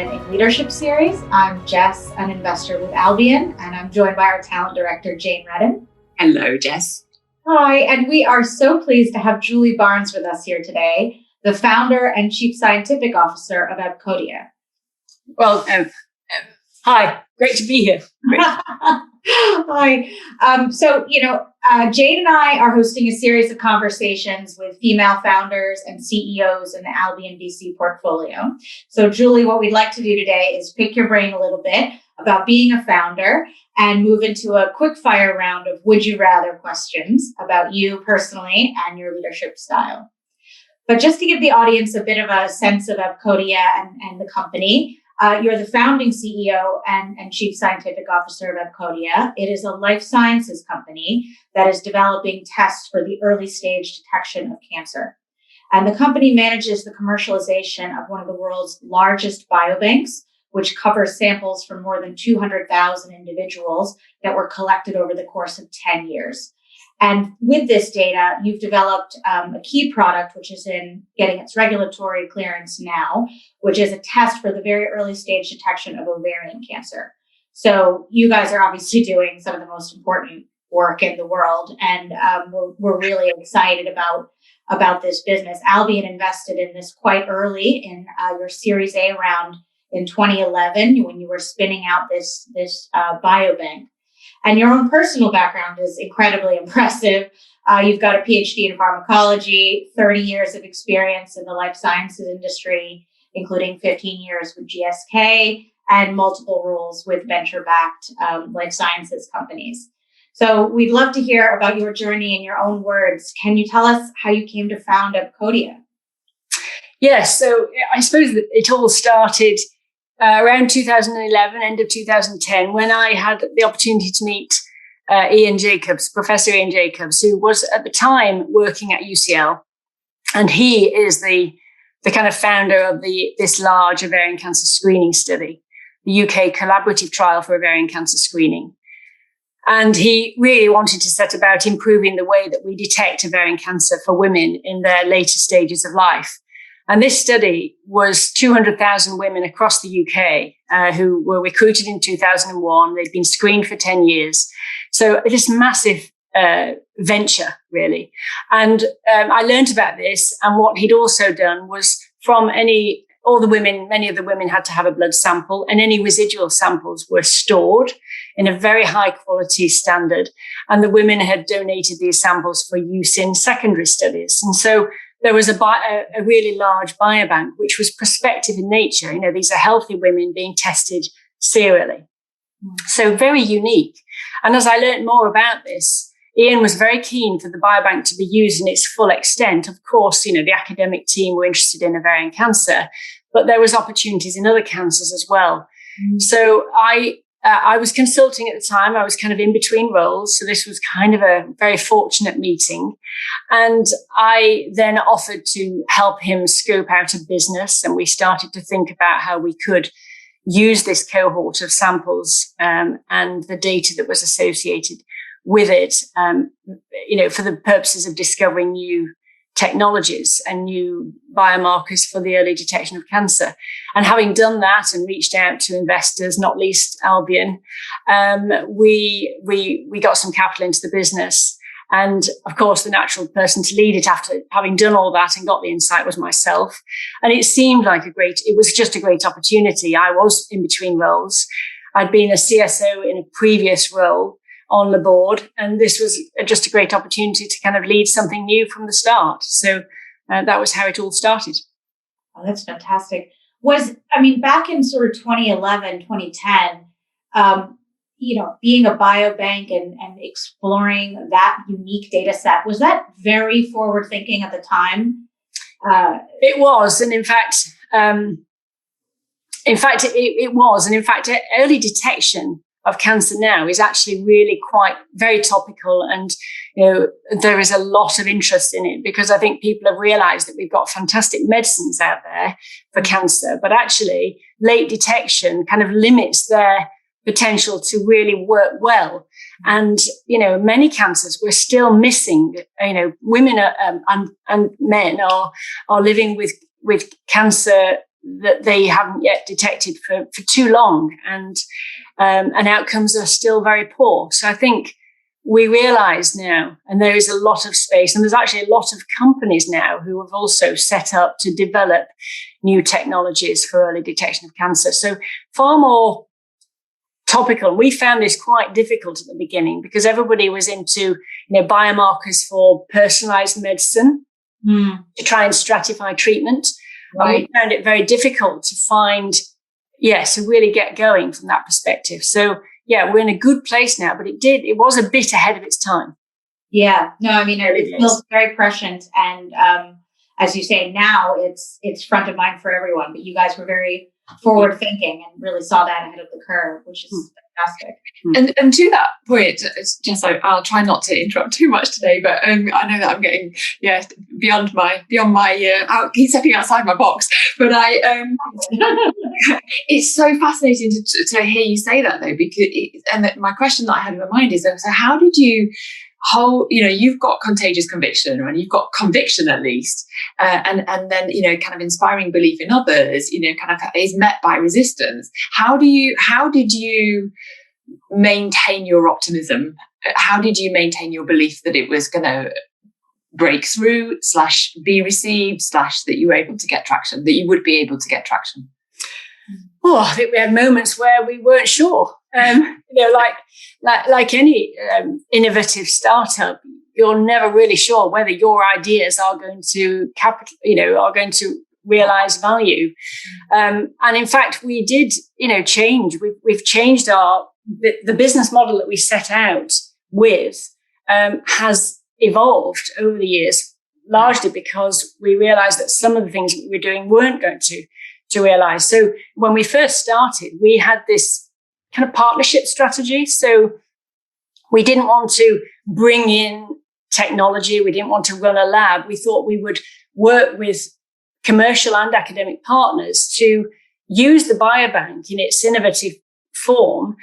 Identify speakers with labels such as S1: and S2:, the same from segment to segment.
S1: Dynamic Leadership Series. I'm Jess, an investor with Albion, and I'm joined by our talent director, Jane Reddin.
S2: Hello, Jess.
S1: Hi, and we are so pleased to have Julie Barnes with us here today, the founder and chief scientific officer of Abcodia.
S3: Well, hi, great to be here.
S1: Hi. Jane and I are hosting a series of conversations with female founders and CEOs in the AlbionVC portfolio. So, Julie, what we'd like to do today is pick your brain a little bit about being a founder and move into a quick fire round of would you rather questions about you personally and your leadership style. But just to give the audience a bit of a sense of Abcodia and the company, you're the founding CEO and chief scientific officer of Abcodia. It is a life sciences company that is developing tests for the early stage detection of cancer. And the company manages the commercialization of one of the world's largest biobanks, which covers samples from more than 200,000 individuals that were collected over the course of 10 years. And with this data, you've developed a key product, which is in getting its regulatory clearance now, which is a test for the very early stage detection of ovarian cancer. So you guys are obviously doing some of the most important work in the world, and we're really excited about this business. Albion invested in this quite early in your Series A round in 2011 when you were spinning out this biobank. And your own personal background is incredibly impressive. You've got a PhD in pharmacology, 30 years of experience in the life sciences industry, including 15 years with GSK and multiple roles with venture-backed life sciences companies. So we'd love to hear about your journey in your own words. Can you tell us how you came to found Abcodia?
S3: Yes, so I suppose that it all started around 2011, end of 2010, when I had the opportunity to meet Professor Ian Jacobs, who was at the time working at UCL. And he is the kind of founder of this large ovarian cancer screening study, the UK collaborative trial for ovarian cancer screening. And he really wanted to set about improving the way that we detect ovarian cancer for women in their later stages of life. And this study was 200,000 women across the UK who were recruited in 2001. They'd been screened for 10 years. So this massive venture, really. And I learned about this. And what he'd also done was many of the women had to have a blood sample, and any residual samples were stored in a very high quality standard. And the women had donated these samples for use in secondary studies. And so there was a really large biobank, which was prospective in nature. You know, these are healthy women being tested serially. So very unique. And as I learned more about this, Ian was very keen for the biobank to be used in its full extent. Of course, you know, the academic team were interested in ovarian cancer, but there was opportunities in other cancers as well. So I was consulting at the time. I was kind of in between roles. So this was kind of a very fortunate meeting. And I then offered to help him scope out a business. And we started to think about how we could use this cohort of samples and the data that was associated with it, for the purposes of discovering new technologies and new biomarkers for the early detection of cancer. And having done that and reached out to investors, not least Albion, we got some capital into the business. And of course, the natural person to lead it after having done all that and got the insight was myself. And it seemed like it was just a great opportunity. I was in between roles. I'd been a CSO in a previous role on the board, and this was just a great opportunity to kind of lead something new from the start. So that was how it all started.
S1: Oh, that's fantastic. Back in sort of 2011, 2010, being a biobank and exploring that unique data set, was that very forward thinking at the time?
S3: It was. And in fact, it was. And in fact, early detection of cancer now is actually really quite very topical, and there is a lot of interest in it because I think people have realized that we've got fantastic medicines out there for cancer, but actually late detection kind of limits their potential to really work well. And many cancers we're still missing. Women and men are living with cancer that they haven't yet detected for too long, and outcomes are still very poor. So I think we realize now, and there is a lot of space, and there's actually a lot of companies now who have also set up to develop new technologies for early detection of cancer. So far more topical. We found this quite difficult at the beginning because everybody was into, biomarkers for personalized medicine to try and stratify treatment.
S1: Right.
S3: And we found it very difficult to find, to really get going from that perspective. So yeah, we're in a good place now, but it was a bit ahead of its time.
S1: Yeah, no, I mean, it feels very prescient. And as you say, now it's front of mind for everyone, but you guys were very forward thinking and really saw that ahead of the curve, which is fantastic.
S2: And to that point, Jess, I'll try not to interrupt too much today, but I know that I'm getting beyond my I'll keep stepping outside my box. But it's so fascinating to hear you say that though, because my question that I had in my mind is, so how did you hold, you've got contagious conviction, and you've got conviction at least, and then kind of inspiring belief in others, kind of is met by resistance. How did you maintain your optimism? How did you maintain your belief that it was going to break through / be received / that you were able to get traction, that you would be able to get traction?
S3: Oh, I think we had moments where we weren't sure. Like any innovative startup, you're never really sure whether your ideas are going to realize value. And in fact, we did, change. We've changed the business model that we set out with has evolved over the years, largely because we realized that some of the things that we were doing weren't going to realize. So when we first started, we had this kind of partnership strategy. So we didn't want to bring in technology. We didn't want to run a lab. We thought we would work with commercial and academic partners to use the biobank in its innovative form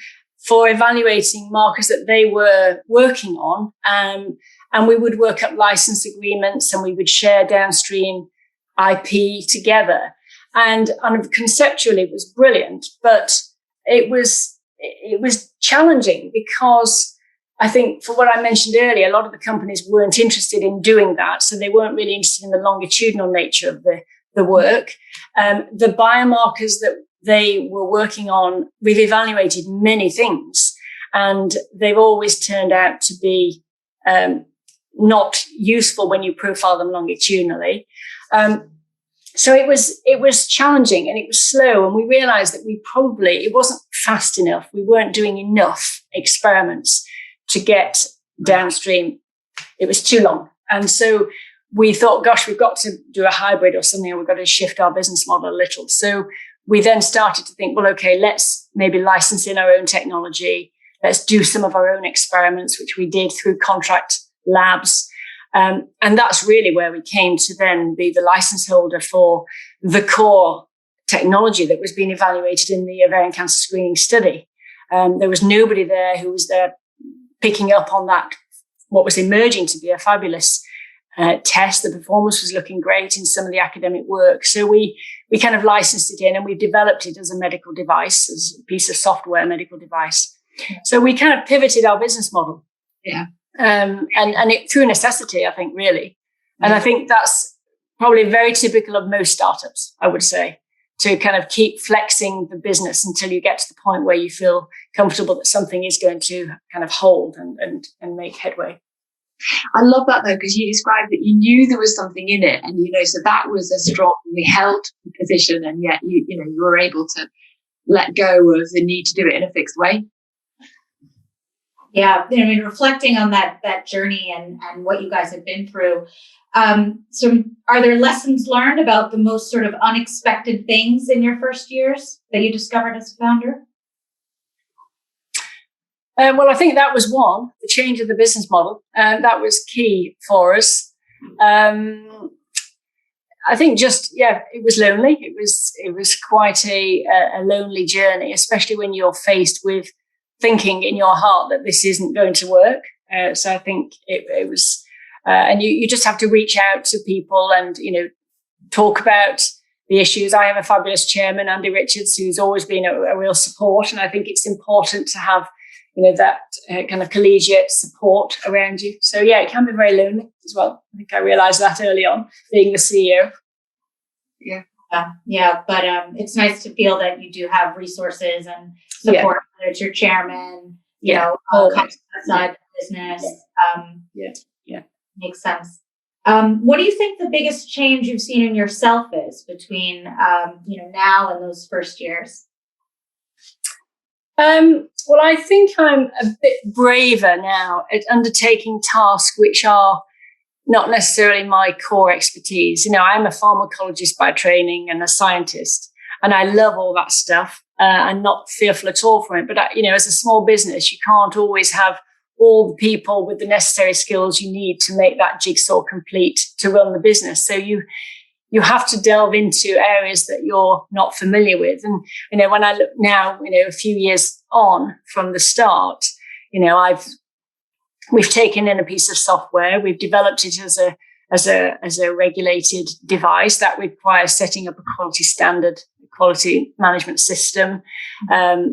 S3: for evaluating markers that they were working on. And we would work up license agreements, and we would share downstream IP together. And conceptually, it was brilliant, but it was challenging because I think, for what I mentioned earlier, a lot of the companies weren't interested in doing that. So they weren't really interested in the longitudinal nature of the work. The biomarkers that they were working on, we've evaluated many things, and they've always turned out to be not useful when you profile them longitudinally. So it was challenging, and it was slow, and we realized that it wasn't fast enough. We weren't doing enough experiments to get downstream. It was too long. And so we thought, gosh, we've got to do a hybrid or something, or we've got to shift our business model a little. So we then started to think, well, okay, let's maybe license in our own technology. Let's do some of our own experiments, which we did through contract labs. And that's really where we came to then be the license holder for the core technology that was being evaluated in the ovarian cancer screening study. There was nobody there who was there picking up on that, what was emerging to be a fabulous test. The performance was looking great in some of the academic work. So we kind of licensed it in, and we developed it as a medical device, as a piece of software medical device. So we kind of pivoted our business model.
S2: Yeah.
S3: And it through necessity, I think, really. And I think that's probably very typical of most startups, I would say, to kind of keep flexing the business until you get to the point where you feel comfortable that something is going to kind of hold and make headway.
S2: I love that though, because you described that you knew there was something in it, and so that was a strongly held position, and yet you were able to let go of the need to do it in a fixed way.
S1: Yeah, I mean, reflecting on that journey and what you guys have been through. So are there lessons learned about the most sort of unexpected things in your first years that you discovered as a founder?
S3: Well, I think that was one, the change of the business model. That was key for us. I think it was lonely. It was quite a lonely journey, especially when you're faced with thinking in your heart that this isn't going to work. So I think it was, and you just have to reach out to people and, talk about the issues. I have a fabulous chairman, Andy Richards, who's always been a real support. And I think it's important to have, that kind of collegiate support around you. So yeah, it can be very lonely as well. I think I realized that early on, being the CEO.
S1: Yeah. But it's nice to feel that you do have resources and support. Whether it's your chairman, outside the business. Makes sense. What do you think the biggest change you've seen in yourself is between, now and those first years?
S3: Well, I think I'm a bit braver now at undertaking tasks which are not necessarily my core expertise. I'm a pharmacologist by training and a scientist, and I love all that stuff and not fearful at all from it. But, as a small business, you can't always have all the people with the necessary skills you need to make that jigsaw complete to run the business. So you have to delve into areas that you're not familiar with. And, when I look now, a few years on from the start, we've taken in a piece of software, we've developed it as a regulated device that requires setting up a quality standard, quality management system.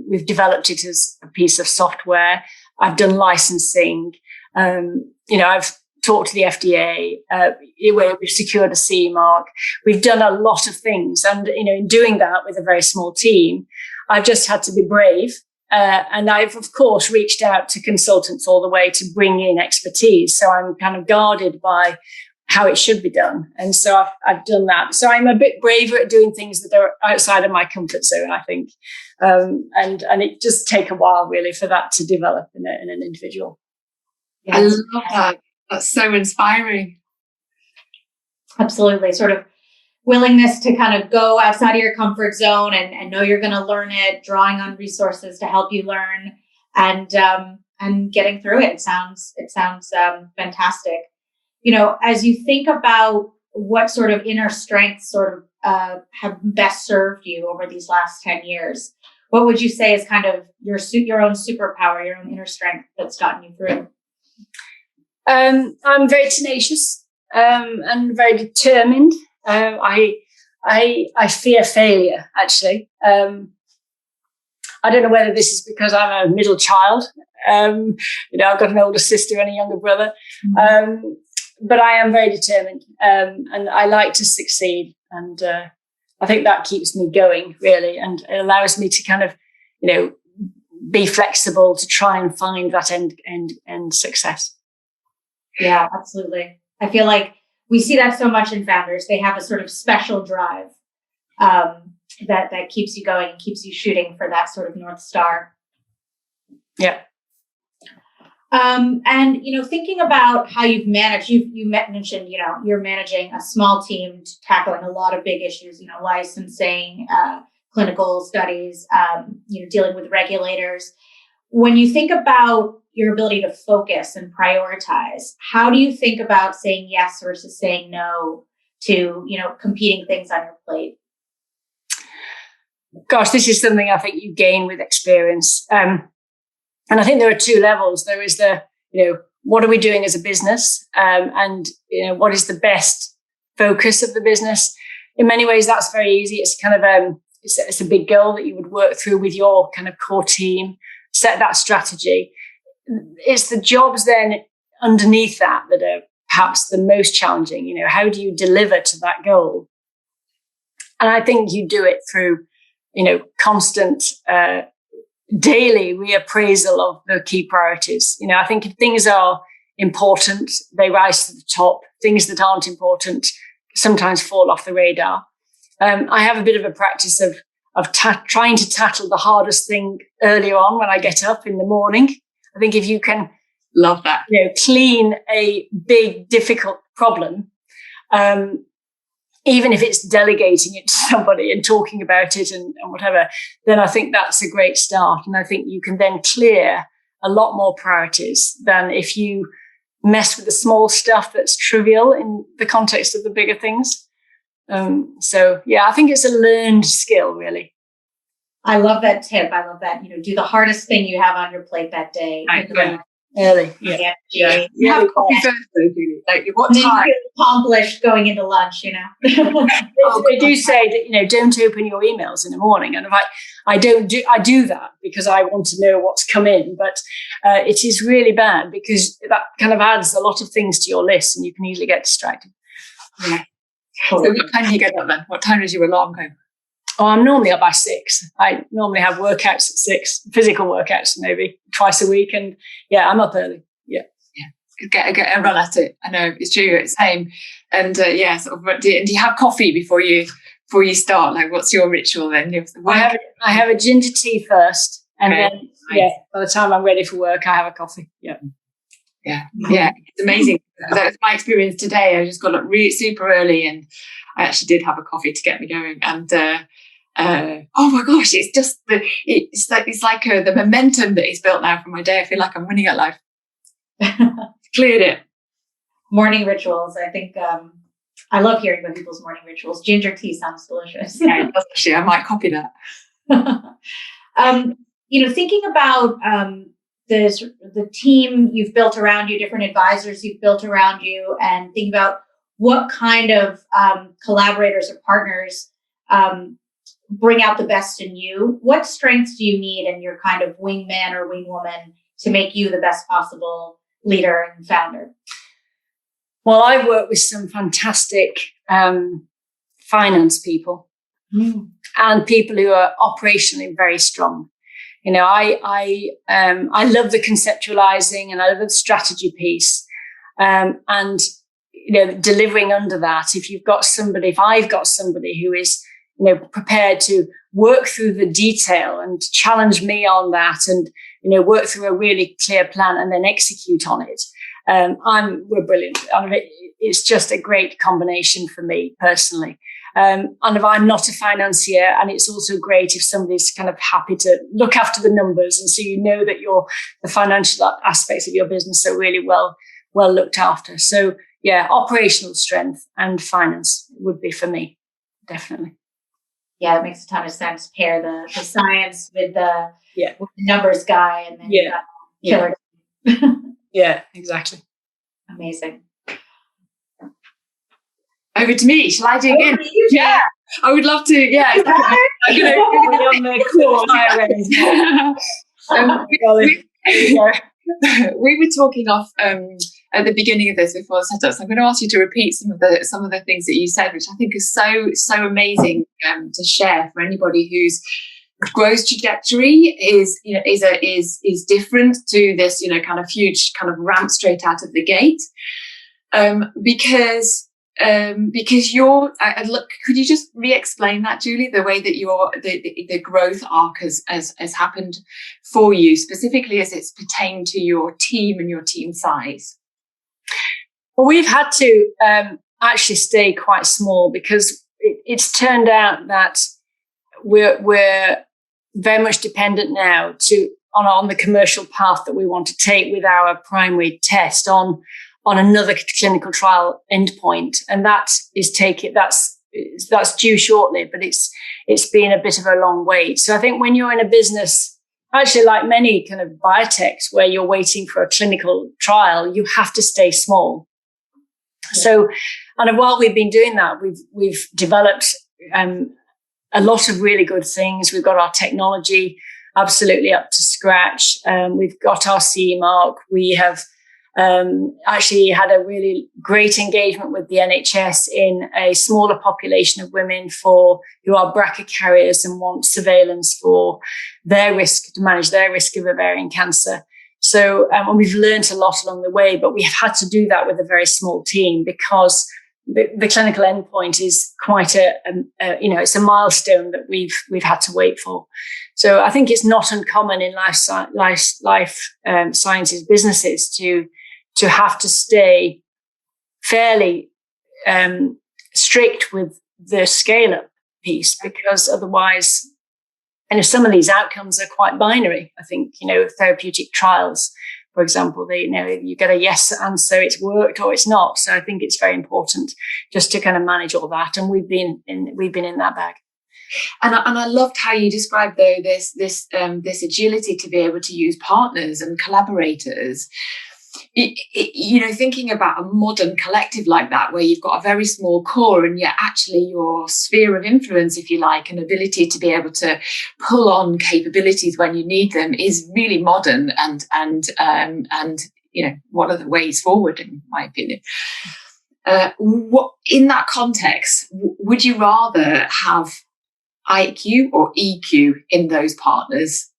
S3: We've developed it as a piece of software. I've done licensing. I've talked to the FDA, where we've secured a CE mark. We've done a lot of things. And, in doing that with a very small team, I've just had to be brave. And I've, of course, reached out to consultants all the way to bring in expertise. So I'm kind of guarded by how it should be done. And so I've done that. So I'm a bit braver at doing things that are outside of my comfort zone, I think. And it just take a while, really, for that to develop in an individual.
S2: Yes. I love that. That's so inspiring.
S1: Absolutely. Sort of willingness to kind of go outside of your comfort zone and know you're going to learn it, drawing on resources to help you learn and getting through it. It sounds fantastic. As you think about what sort of inner strengths have best served you over these last 10 years, what would you say is kind of your own superpower, your own inner strength that's gotten you through?
S3: I'm very tenacious and very determined. I fear failure, actually. I don't know whether this is because I'm a middle child. I've got an older sister and a younger brother. But I am very determined and I like to succeed. And I think that keeps me going, really. And it allows me to kind of, be flexible to try and find that end success.
S1: Yeah, absolutely. I feel like we see that so much in founders. They have a sort of special drive that keeps you going and keeps you shooting for that sort of North Star.
S3: Yeah.
S1: And, thinking about how you've managed, you mentioned, you're managing a small team tackling a lot of big issues, licensing, clinical studies, dealing with regulators. When you think about your ability to focus and prioritize, how do you think about saying yes versus saying no to, competing things on your plate?
S3: Gosh, this is something I think you gain with experience. And I think there are two levels. There is the, what are we doing as a business? And what is the best focus of the business? In many ways, that's very easy. It's kind of, it's a big goal that you would work through with your kind of core team, set that strategy. It's the jobs then underneath that are perhaps the most challenging. How do you deliver to that goal? And I think you do it through, constant, daily reappraisal of the key priorities. I think if things are important, they rise to the top. Things that aren't important sometimes fall off the radar. I have a bit of a practice of trying to tackle the hardest thing earlier on when I get up in the morning. I think if you can
S2: love that,
S3: clean a big, difficult problem, even if it's delegating it to somebody and talking about it and whatever, then I think that's a great start. And I think you can then clear a lot more priorities than if you mess with the small stuff that's trivial in the context of the bigger things. So, I think it's a learned skill, really.
S1: I love that tip. I love that. Do the hardest thing you have on your plate that day.
S3: Early.
S1: Yeah.
S2: You have coffee first, though, Julie. Like, what
S1: Then you
S2: time?
S1: feel accomplished going into lunch, you know.
S3: They do say that, don't open your emails in the morning. And I do that because I want to know what's come in. But it is really bad because that kind of adds a lot of things to your list and you can easily get distracted.
S2: Yeah. So what time do you get up then? What time does your alarm go?
S3: Oh, I'm normally up by 6. I normally have workouts at 6, physical workouts maybe twice a week. And yeah, I'm up early. Yeah.
S2: Get a run at it. I know it's true. It's same. And sort of. Do you have coffee before you start? Like, what's your ritual then?
S3: I have a ginger tea first, and then by the time I'm ready for work, I have a coffee. Yeah. It's amazing. That's my experience today. I just got up really super early, and I actually did have a coffee to get me going. And oh my gosh, it's just it's like the momentum that is built now for my day. I feel like I'm winning at life. Cleared it.
S1: Morning rituals. I think I love hearing about people's morning rituals. Ginger tea sounds delicious.
S2: Yeah, actually, I might copy that.
S1: Thinking about the team you've built around you, different advisors you've built around you, and think about what kind of collaborators or partners bring out the best in you. What strengths do you need in your kind of wingman or wingwoman to make you the best possible leader and founder?
S3: Well, I've worked with some fantastic finance people and people who are operationally very strong. I love the conceptualizing and I love the strategy piece. And delivering under that, if I've got somebody who is, prepared to work through the detail and challenge me on that and, work through a really clear plan and then execute on it. We're brilliant. It's just a great combination for me personally. And if I'm not a financier, and it's also great if somebody's kind of happy to look after the numbers, and so that the financial aspects of your business are really well looked after. So yeah, operational strength and finance would be for me, definitely.
S1: Yeah, it makes a ton of sense. Pair the science with the numbers guy, and then killer.
S3: Yeah, exactly.
S1: Amazing.
S2: Over to me. Shall I dig in?
S1: Yeah.
S2: I would love to. Yeah. I'm going to we were talking off at the beginning of this before the setup. So I'm going to ask you to repeat some of the things that you said, which I think is so amazing to share for anybody whose growth trajectory is different to this, kind of huge kind of ramp straight out of the gate, because could you just re-explain that, Julie, the way that the growth arc has happened for you, specifically as it's pertained to your team and your team size?
S3: Well, we've had to actually stay quite small because it's turned out that we're very much dependent now on the commercial path that we want to take with our primary test on another clinical trial endpoint, and that's due shortly. But it's been a bit of a long wait. So I think when you're in a business, actually like many kind of biotechs, where you're waiting for a clinical trial, you have to stay small. Yeah. So, and while we've been doing that, we've developed a lot of really good things. We've got our technology absolutely up to scratch. We've got our CE mark. We have actually had a really great engagement with the NHS in a smaller population of women who are BRCA carriers and want surveillance for their risk, to manage their risk of ovarian cancer. So and we've learned a lot along the way, but we have had to do that with a very small team because the clinical endpoint is quite it's a milestone that we've had to wait for. So I think it's not uncommon in life sciences businesses to have to stay fairly strict with the scale-up piece, because otherwise, and if some of these outcomes are quite binary, I think, therapeutic trials, for example, you get a yes answer, it's worked or it's not. So I think it's very important just to kind of manage all that. And we've been in that bag.
S2: And I loved how you described, though, this agility to be able to use partners and collaborators. Thinking about a modern collective like that, where you've got a very small core, and yet actually your sphere of influence, if you like, and ability to be able to pull on capabilities when you need them, is really modern and one of the ways forward, in my opinion. What in that context would you rather have IQ or EQ in those partners?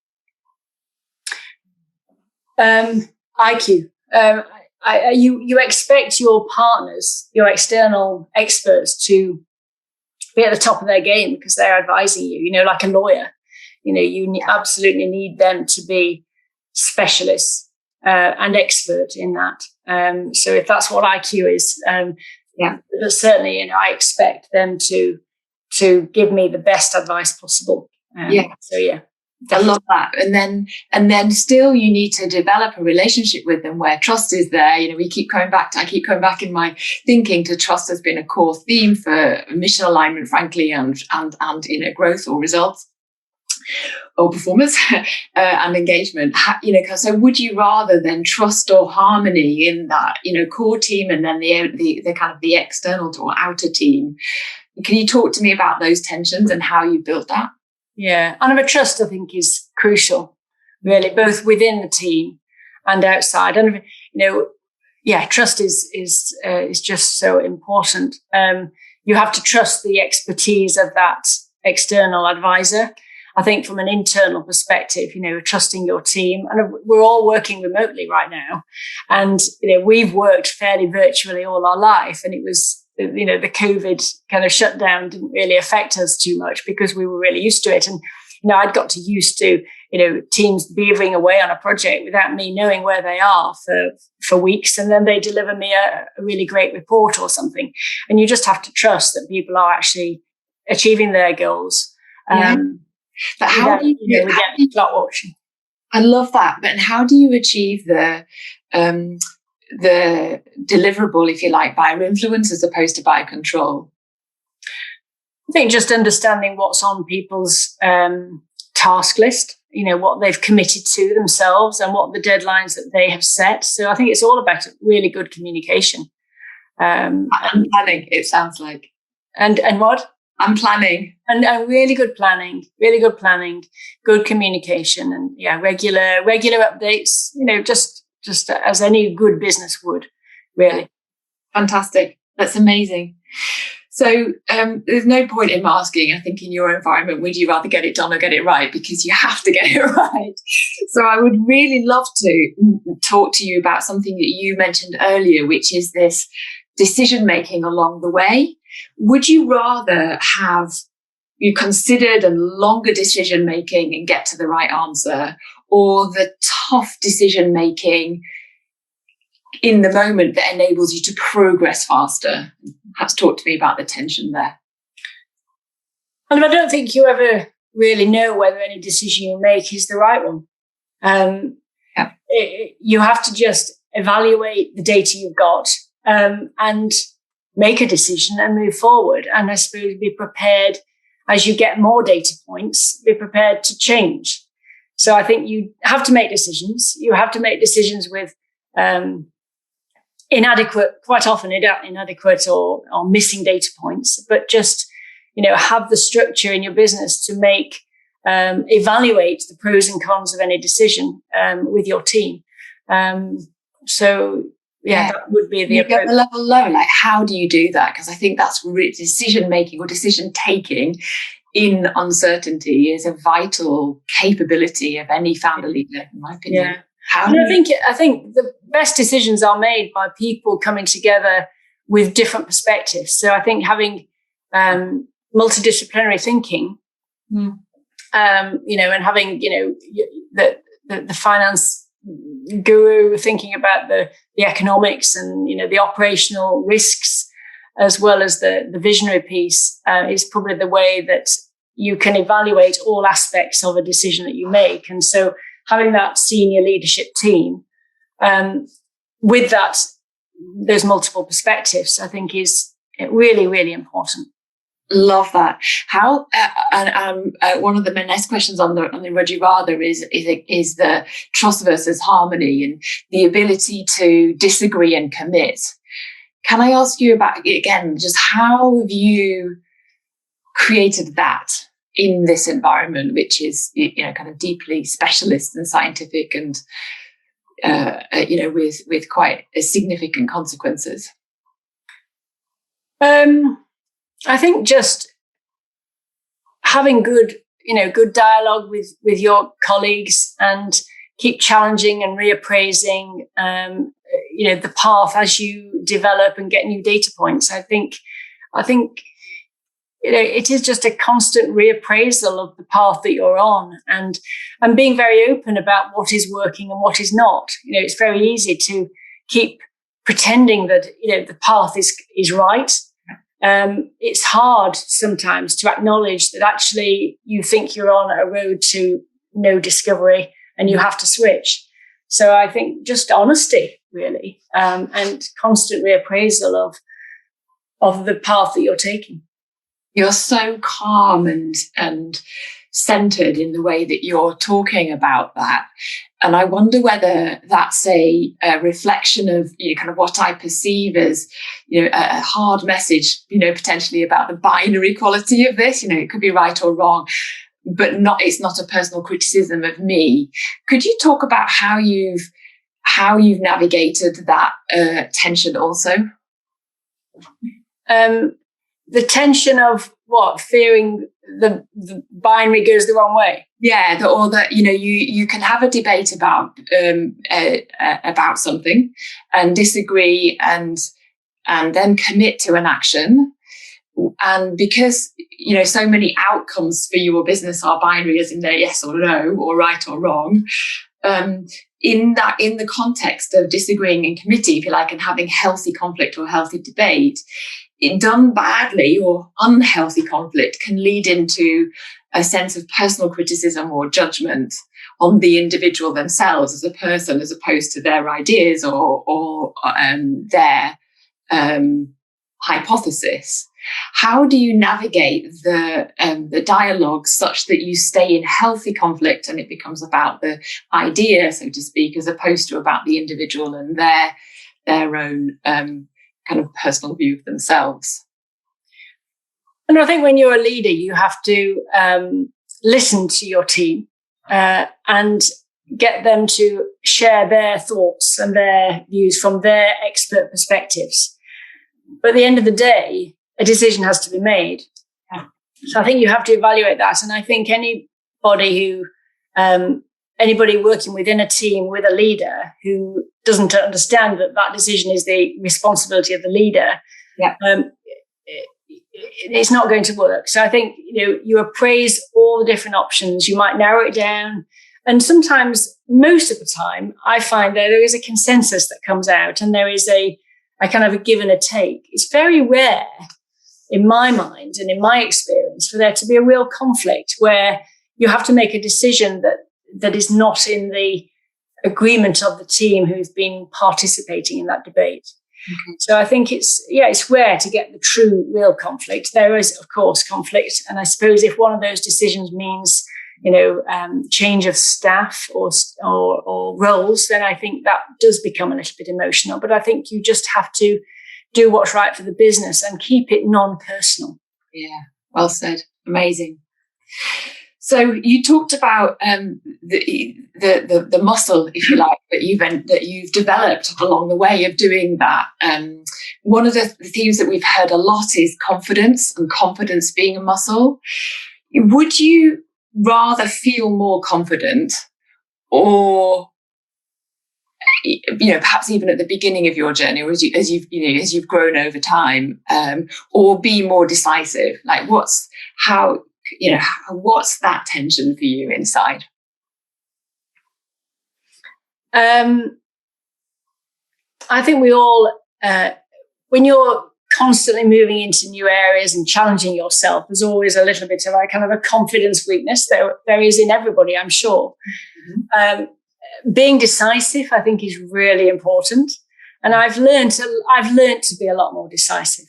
S3: IQ. You expect your partners, your external experts, to be at the top of their game because they're advising you. Like a lawyer, you absolutely need them to be specialists and expert in that. So if that's what IQ is, but certainly, I expect them to give me the best advice possible. So yeah. Definitely.
S2: I love that. And then still you need to develop a relationship with them where trust is there. I keep coming back in my thinking to trust has been a core theme for mission alignment, frankly, and growth or results or performance and engagement. So would you rather then trust or harmony in that, core team, and then the kind of the external or outer team? Can you talk to me about those tensions and how you built that?
S3: Yeah, and trust, I think, is crucial, really, both within the team and outside. And trust is just so important. You have to trust the expertise of that external advisor. I think from an internal perspective, trusting your team, and we're all working remotely right now, and we've worked fairly virtually all our life, and it was. The COVID kind of shutdown didn't really affect us too much because we were really used to it. And, I'd got used to, teams beavering away on a project without me knowing where they are for weeks. And then they deliver me a really great report or something. And you just have to trust that people are actually achieving their goals.
S2: But how do you
S3: get clock watching?
S2: I love that. But how do you achieve the deliverable, if you like, by influence as opposed to by control?
S3: I think just understanding what's on people's task list, what they've committed to themselves and what the deadlines that they have set. So I think it's all about really good communication.
S2: And planning, it sounds like.
S3: And what?
S2: I'm planning.
S3: And really good planning, good communication, and regular updates, just as any good business would, really.
S2: Fantastic. That's amazing. So there's no point in asking, I think, in your environment, would you rather get it done or get it right? Because you have to get it right. So I would really love to talk to you about something that you mentioned earlier, which is this decision-making along the way. Would you rather have you considered and longer decision-making and get to the right answer, or the tough decision-making in the moment that enables you to progress faster? Perhaps talk to me about the tension there.
S3: And I don't think you ever really know whether any decision you make is the right one. You have to just evaluate the data you've got and make a decision and move forward. And I suppose be prepared as you get more data points, be prepared to change. So I think you have to make decisions. You have to make decisions with quite often inadequate or missing data points, but just, have the structure in your business to evaluate the pros and cons of any decision with your team. That would be the
S2: you
S3: approach.
S2: Get the level low. Like, how do you do that? Because I think that's decision making or decision taking in uncertainty is a vital capability of any founder leader, in my opinion.
S3: Yeah. I think the best decisions are made by people coming together with different perspectives. So I think having multidisciplinary thinking, and having the finance guru thinking about the economics and the operational risks, as well as the visionary piece, is probably the way that you can evaluate all aspects of a decision that you make. And so having that senior leadership team with those multiple perspectives, I think is really, really important.
S2: Love that. How one of the next questions on the Would You Rather is the trust versus harmony and the ability to disagree and commit. Can I ask you about, again, just how have you created that in this environment, which is, kind of deeply specialist and scientific and with quite significant consequences?
S3: I think just having good dialogue with your colleagues and keep challenging and reappraising, the path as you develop and get new data points. I think, it is just a constant reappraisal of the path that you're on and being very open about what is working and what is not. It's very easy to keep pretending that, the path is right. It's hard sometimes to acknowledge that actually you think you're on a road to no discovery and you have to switch. So I think just honesty, really, and constant reappraisal of the path that you're taking.
S2: You're so calm and centered in the way that you're talking about that. And I wonder whether that's a reflection of kind of what I perceive as a hard message, potentially about the binary quality of this. It could be right or wrong, but it's not a personal criticism of me. Could you talk about how you've navigated that tension also?
S3: The tension of what? Fearing the binary goes the wrong way.
S2: Yeah, or that you can have a debate about something and disagree and then commit to an action, and because so many outcomes for your business are binary, as in they're yes or no or right or wrong. In the context of disagreeing and committing, if you like, and having healthy conflict or healthy debate, it done badly or unhealthy conflict can lead into a sense of personal criticism or judgment on the individual themselves as a person, as opposed to their ideas or their hypothesis. How do you navigate the dialogue such that you stay in healthy conflict and it becomes about the idea, so to speak, as opposed to about the individual and their own kind of personal view of themselves?
S3: And I think when you're a leader, you have to listen to your team and get them to share their thoughts and their views from their expert perspectives. But at the end of the day, a decision has to be made. So I think you have to evaluate that. And I think anybody working within a team with a leader who doesn't understand that decision is the responsibility of the leader, it's not going to work. So I think, you appraise all the different options. You might narrow it down. And sometimes, most of the time, I find that there is a consensus that comes out and there is a kind of a give and a take. It's very rare, in my mind and in my experience, for there to be a real conflict where you have to make a decision that is not in the agreement of the team who's been participating in that debate. Okay. So I think it's rare to get the true, real conflict. There is, of course, conflict. And I suppose if one of those decisions means, change of staff or roles, then I think that does become a little bit emotional. But I think you just have to do what's right for the business and keep it non-personal.
S2: Yeah, well said. Amazing. So you talked about the muscle, if you like, that you've developed along the way of doing that. One of the themes that we've heard a lot is confidence, and confidence being a muscle. Would you rather feel more confident, or perhaps even at the beginning of your journey, or as you've grown over time, or be more decisive? Like, what's that tension for you inside?
S3: I think we all, when you're constantly moving into new areas and challenging yourself, there's always a little bit of a confidence weakness. There is in everybody, I'm sure. Mm-hmm. Being decisive, I think, is really important, and I've learned to be a lot more decisive.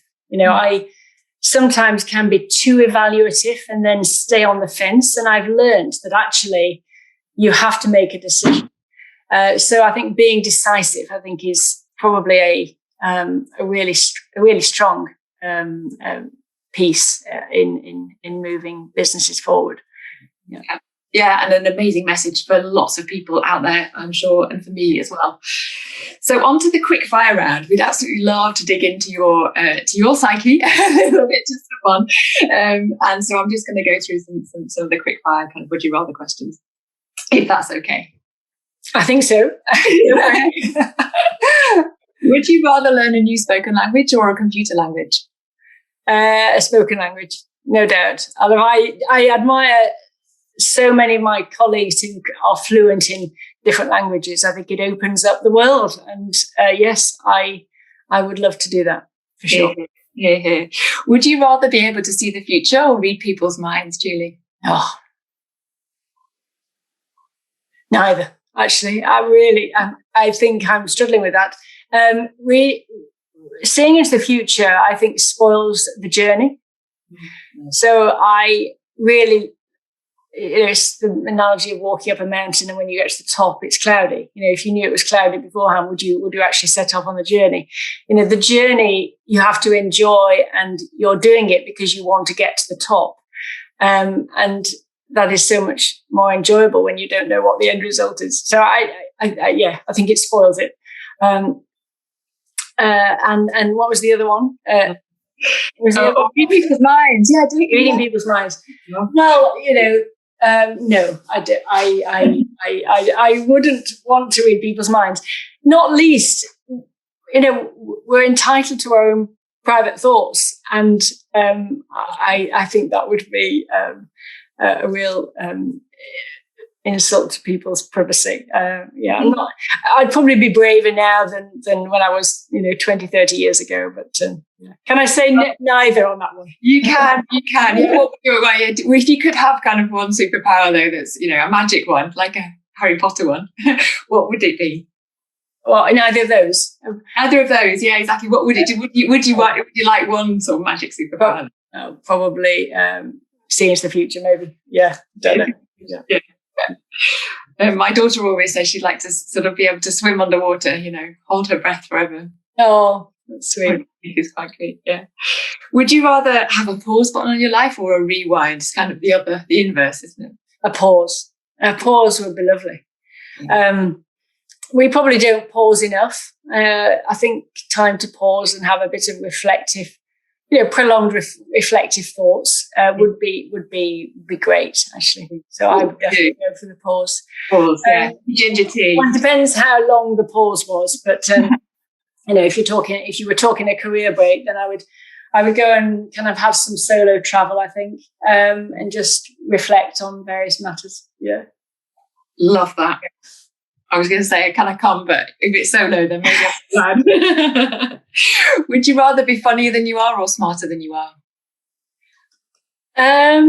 S3: sometimes can be too evaluative and then stay on the fence. And I've learned that actually you have to make a decision. So I think being decisive, I think, is probably a really strong piece in moving businesses forward.
S2: Yeah, and an amazing message for lots of people out there, I'm sure, and for me as well. So on to the quick fire round. We'd absolutely love to dig into your psyche a little bit just for fun. And so I'm just going to go through some of the quick fire kind of would you rather questions, if that's okay.
S3: I think so.
S2: Would you rather learn a new spoken language or a computer language?
S3: A spoken language, no doubt. Although I admire so many of my colleagues who are fluent in different languages. I think it opens up the world. And yes, I would love to do that, for sure.
S2: Yeah. Would you rather be able to see the future or read people's minds, Julie?
S3: Oh, neither. Actually, I think I'm struggling with that. Seeing into the future, I think, spoils the journey. Mm-hmm. So I really, it's the analogy of walking up a mountain, and when you get to the top, it's cloudy. If you knew it was cloudy beforehand, would you actually set off on the journey? The journey you have to enjoy, and you're doing it because you want to get to the top. And that is so much more enjoyable when you don't know what the end result is. So I think it spoils it. And what was the other one?
S2: Reading people's minds. Yeah,
S3: reading people's minds. Yeah. Well, no, I do. I wouldn't want to read people's minds. Not least, we're entitled to our own private thoughts, and I think that would be a real insult to people's privacy. I'd probably be braver now than when I was 20, 30 years ago, but can I say neither on that one?
S2: You can. If you could have kind of one superpower though, that's a magic one, like a Harry Potter one, what would it be?
S3: Well, neither of those.
S2: Yeah, exactly. What would it do? Would you like one sort of magic superpower?
S3: Probably seeing into the future, maybe. Yeah, don't know.
S2: Yeah. My daughter always says she'd like to sort of be able to swim underwater, hold her breath forever.
S3: Oh, that's sweet.
S2: It's quite great, yeah. Would you rather have a pause button on your life or a rewind? It's kind of the inverse, isn't it?
S3: A pause. A pause would be lovely. Yeah. We probably don't pause enough. I think time to pause and have a bit of reflective, prolonged reflective thoughts would be great, actually. So I would definitely go for the pause.
S2: Ginger tea.
S3: Well, it depends how long the pause was, but if you were talking a career break, then I would go and kind of have some solo travel, I think, and just reflect on various matters. Yeah,
S2: love that. I was going to say, can I come? But if it's solo, then maybe I'm glad. Would you rather be funnier than you are or smarter than you are?
S3: I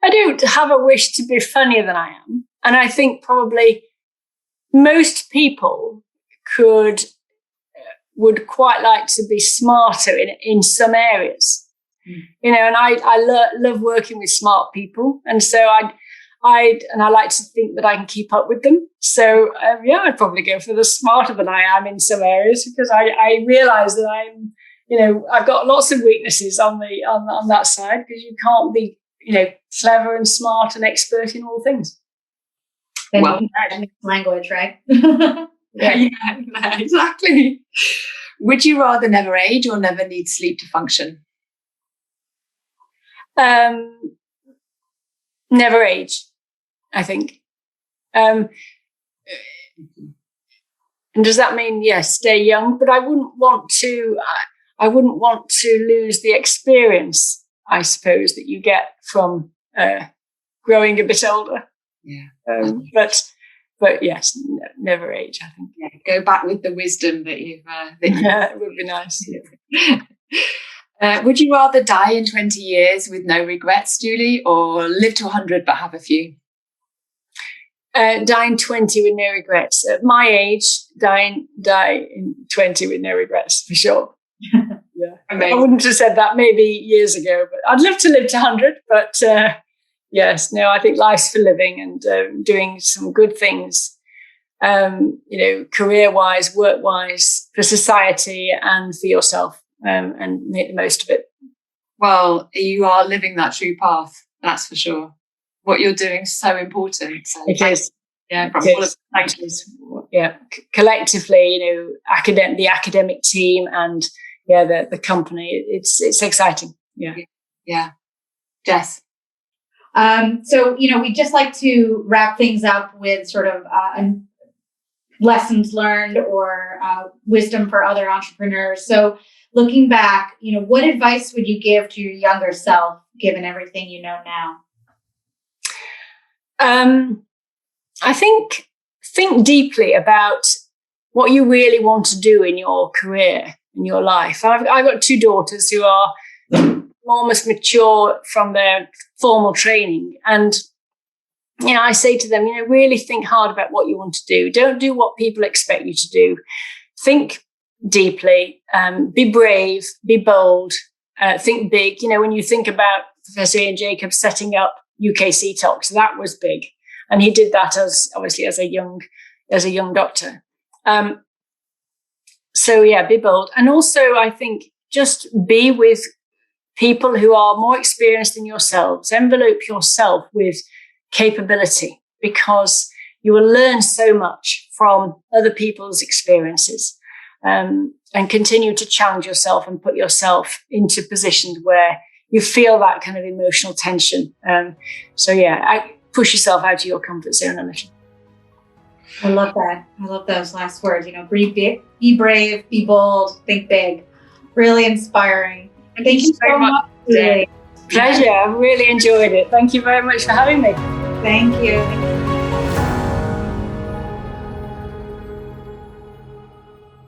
S3: don't have a wish to be funnier than I am. And I think probably most people would quite like to be smarter in some areas. And I love working with smart people. And so I like to think that I can keep up with them. So I'd probably go for the smarter than I am in some areas, because I realise that I'm, I've got lots of weaknesses on that side, because you can't be, clever and smart and expert in all things.
S1: Then well, you can add language, right?
S2: yeah, exactly. Would you rather never age or never need sleep to function?
S3: Never age, I think. And does that mean, stay young? But I wouldn't want to lose the experience, I suppose, that you get from growing a bit older.
S2: Yeah.
S3: But yes, never age, I think.
S2: Yeah, go back with the wisdom that you've.
S3: Yeah, it would be nice.
S2: Would you rather die in 20 years with no regrets, Julie, or live to 100 but have a few?
S3: Die in 20 with no regrets. At my age, die in 20 with no regrets, for sure. Yeah. I wouldn't have said that maybe years ago, but I'd love to live to 100. But yes, no, I think life's for living and doing some good things, career-wise, work-wise, for society and for yourself, and make the most of it.
S2: Well, you are living that true path, that's for sure. What you're doing is so important. So
S3: it is.
S2: Yeah,
S3: collectively, the academic team and the company. It's exciting.
S2: Yeah. Jess.
S1: So we just like to wrap things up with sort of lessons learned or wisdom for other entrepreneurs. So looking back, what advice would you give to your younger self, given everything you know now?
S3: I think deeply about what you really want to do in your career, in your life. I've got 2 daughters who are almost mature from their formal training. And, I say to them, really think hard about what you want to do. Don't do what people expect you to do. Think deeply, be brave, be bold, think big. When you think about Professor Ian Jacobs setting up UKC Talks, that was big. And he did that as a young doctor. Be bold. And also, I think just be with people who are more experienced than yourselves. Envelope yourself with capability, because you will learn so much from other people's experiences, and continue to challenge yourself and put yourself into positions where you feel that kind of emotional tension. Push yourself out of your comfort zone a little.
S1: I love that. I love those last words. Be brave, be bold, think big. Really inspiring. Thank you so much today.
S3: Pleasure. I really enjoyed it. Thank you very much for having me.
S1: Thank you.